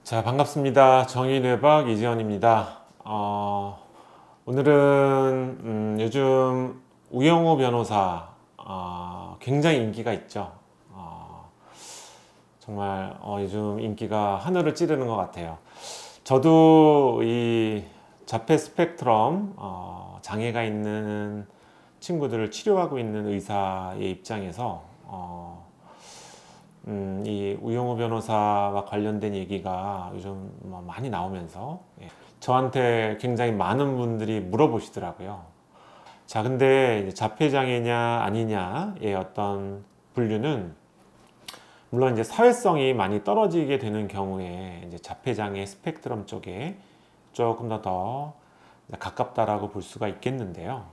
자, 반갑습니다. 정의뇌박 이지원입니다. 오늘은 요즘 우영우 변호사 굉장히 인기가 있죠. 정말 요즘 인기가 하늘을 찌르는 것 같아요. 저도 이 자폐 스펙트럼 장애가 있는 친구들을 치료하고 있는 의사의 입장에서 이 우영우 변호사와 관련된 얘기가 요즘 많이 나오면서 저한테 굉장히 많은 분들이 물어보시더라고요. 자, 근데 이제 자폐장애냐 아니냐의 어떤 분류는 물론 이제 사회성이 많이 떨어지게 되는 경우에 이제 자폐장애 스펙트럼 쪽에 조금 더 가깝다라고 볼 수가 있겠는데요.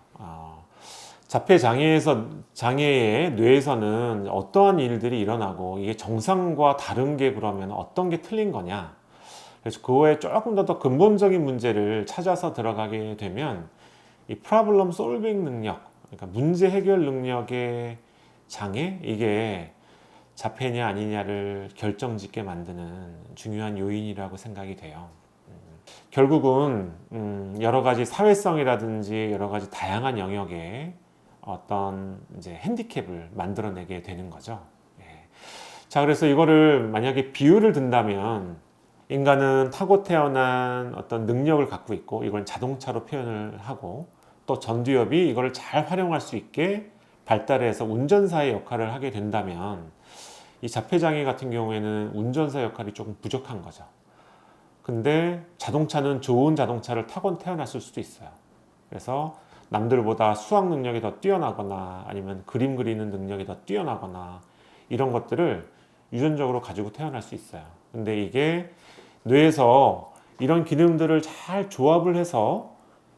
자폐 장애의 뇌에서는 어떠한 일들이 일어나고 이게 정상과 다른 게 그러면 어떤 게 틀린 거냐? 그래서 그거에 조금 더 근본적인 문제를 찾아서 들어가게 되면 이 프로블럼 솔빙 능력, 그러니까 문제 해결 능력의 장애, 이게 자폐냐 아니냐를 결정짓게 만드는 중요한 요인이라고 생각이 돼요. 결국은 여러 가지 사회성이라든지 여러 가지 다양한 영역에 어떤 이제 핸디캡을 만들어내게 되는 거죠. 예. 자, 그래서 이거를 만약에 비유를 든다면 인간은 타고 태어난 어떤 능력을 갖고 있고 이걸 자동차로 표현을 하고 또 전두엽이 이걸 잘 활용할 수 있게 발달해서 운전사의 역할을 하게 된다면 이 자폐장애 같은 경우에는 운전사 역할이 조금 부족한 거죠. 근데 자동차는 좋은 자동차를 타고 태어났을 수도 있어요. 그래서 남들보다 수학 능력이 더 뛰어나거나 아니면 그림 그리는 능력이 더 뛰어나거나 이런 것들을 유전적으로 가지고 태어날 수 있어요. 근데 이게 뇌에서 이런 기능들을 잘 조합을 해서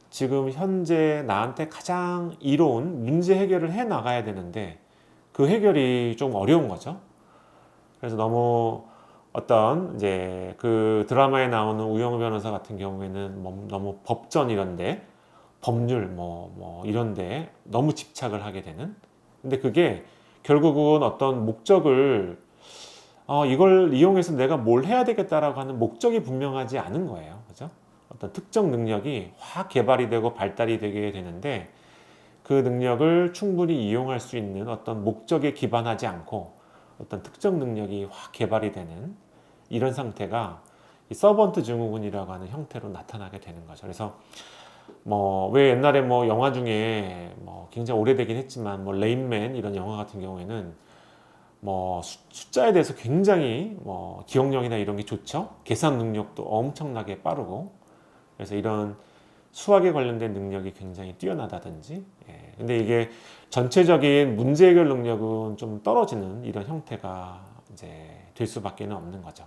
지금 현재 나한테 가장 이로운 문제 해결을 해 나가야 되는데 그 해결이 좀 어려운 거죠. 그래서 너무 어떤 이제 그 드라마에 나오는 우영우 변호사 같은 경우에는 너무 법전 이런데 법률 이런데 너무 집착을 하게 되는. 근데 그게 결국은 어떤 목적을 이걸 이용해서 내가 뭘 해야 되겠다라고 하는 목적이 분명하지 않은 거예요. 그죠? 어떤 특정 능력이 확 개발이 되고 발달이 되게 되는데 그 능력을 충분히 이용할 수 있는 어떤 목적에 기반하지 않고 어떤 특정 능력이 확 개발이 되는 이런 상태가 이 서번트 증후군이라고 하는 형태로 나타나게 되는 거죠. 그래서 왜 옛날에 영화 중에 굉장히 오래되긴 했지만 레인맨 이런 영화 같은 경우에는 숫자에 대해서 굉장히 기억력이나 이런 게 좋죠. 계산 능력도 엄청나게 빠르고 그래서 이런 수학에 관련된 능력이 굉장히 뛰어나다든지 근데 이게 전체적인 문제 해결 능력은 좀 떨어지는 이런 형태가 이제 될 수밖에 없는 거죠.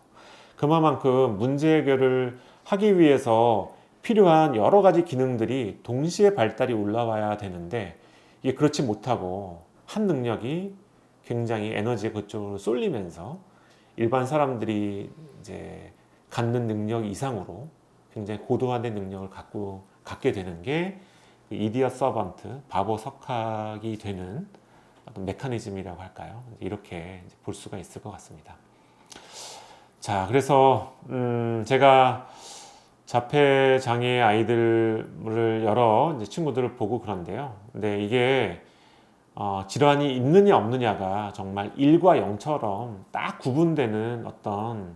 그만큼 문제 해결을 하기 위해서 필요한 여러 가지 기능들이 동시에 발달이 올라와야 되는데 이게 그렇지 못하고 한 능력이 굉장히 에너지가 그쪽으로 쏠리면서 일반 사람들이 이제 갖는 능력 이상으로 굉장히 고도화된 능력을 갖게 되는 게 이디엇 서번트, 바보 석학이 되는 어떤 메커니즘이라고 할까요? 이렇게 볼 수가 있을 것 같습니다. 자, 그래서 제가 자폐 장애 아이들을 여러 이제 친구들을 보고 그런데요. 근데 이게 질환이 있느냐 없느냐가 정말 1과 0처럼 딱 구분되는 어떤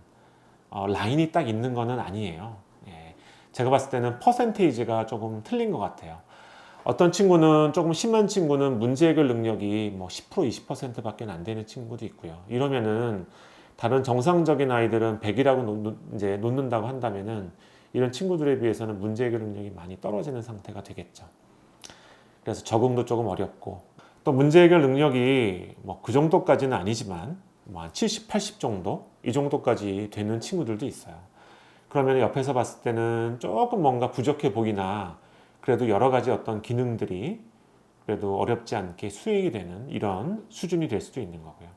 라인이 딱 있는 거는 아니에요. 예. 제가 봤을 때는 퍼센테이지가 조금 틀린 것 같아요. 어떤 친구는 조금 심한 친구는 문제 해결 능력이 10% 20%밖에 안 되는 친구도 있고요. 이러면은 다른 정상적인 아이들은 100이라고 이제 놓는다고 한다면은 이런 친구들에 비해서는 문제 해결 능력이 많이 떨어지는 상태가 되겠죠. 그래서 적응도 조금 어렵고 또 문제 해결 능력이 그 정도까지는 아니지만 한 70, 80 정도 이 정도까지 되는 친구들도 있어요. 그러면 옆에서 봤을 때는 조금 뭔가 부족해 보이나 그래도 여러 가지 어떤 기능들이 그래도 어렵지 않게 수행이 되는 이런 수준이 될 수도 있는 거고요.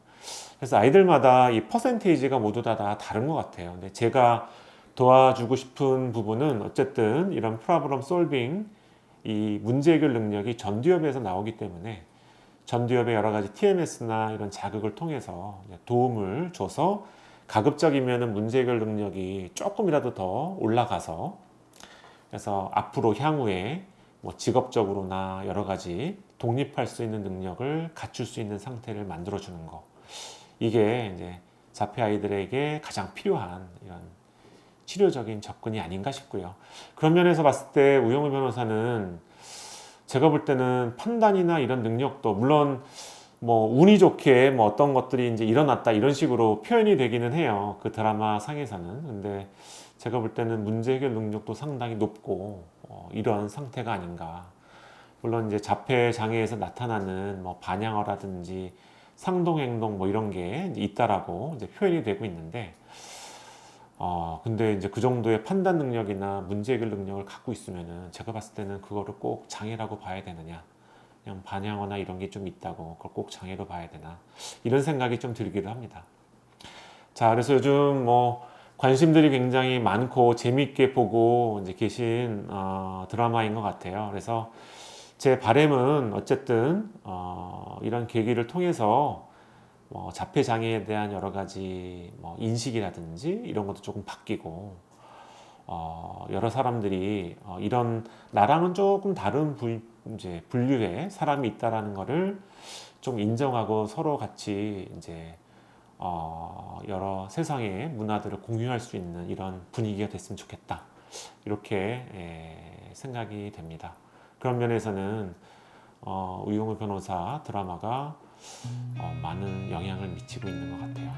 그래서 아이들마다 이 퍼센테이지가 모두 다 다른 것 같아요. 근데 제가 도와주고 싶은 부분은 어쨌든 이런 프로블럼 솔빙 이 문제 해결 능력이 전두엽에서 나오기 때문에 전두엽의 여러 가지 TMS나 이런 자극을 통해서 도움을 줘서 가급적이면은 문제 해결 능력이 조금이라도 더 올라가서 그래서 앞으로 향후에 뭐 직업적으로나 여러 가지 독립할 수 있는 능력을 갖출 수 있는 상태를 만들어 주는 거. 이게 이제 자폐 아이들에게 가장 필요한 이런 치료적인 접근이 아닌가 싶고요. 그런 면에서 봤을 때 우영우 변호사는 제가 볼 때는 판단이나 이런 능력도 물론 뭐 운이 좋게 뭐 어떤 것들이 이제 일어났다 이런 식으로 표현이 되기는 해요. 그 드라마 상에서는. 근데 제가 볼 때는 문제 해결 능력도 상당히 높고 이런 상태가 아닌가. 물론 이제 자폐 장애에서 나타나는 뭐 반향어라든지 상동행동 뭐 이런 게 이제 있다라고 이제 표현이 되고 있는데 근데 이제 그 정도의 판단 능력이나 문제 해결 능력을 갖고 있으면은 제가 봤을 때는 그거를 꼭 장애라고 봐야 되느냐. 그냥 반향어나 이런 게 좀 있다고 그걸 꼭 장애로 봐야 되나. 이런 생각이 좀 들기도 합니다. 자, 그래서 요즘 뭐 관심들이 굉장히 많고 재미있게 보고 이제 계신 드라마인 것 같아요. 그래서 제 바람은 어쨌든 이런 계기를 통해서 뭐 자폐 장애에 대한 여러 가지 뭐 인식이라든지 이런 것도 조금 바뀌고 여러 사람들이 이런 나랑은 조금 다른 이제 분류의 사람이 있다라는 거를 좀 인정하고 서로 같이 이제 여러 세상의 문화들을 공유할 수 있는 이런 분위기가 됐으면 좋겠다. 이렇게 생각이 됩니다. 그런 면에서는 우영우 변호사 드라마가 많은 영향을 미치고 있는 것 같아요.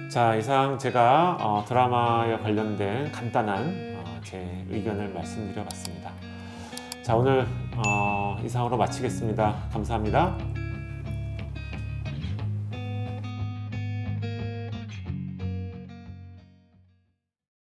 자, 이상 제가 드라마와 관련된 간단한 제 의견을 말씀드려 봤습니다. 자, 오늘 이상으로 마치겠습니다. 감사합니다.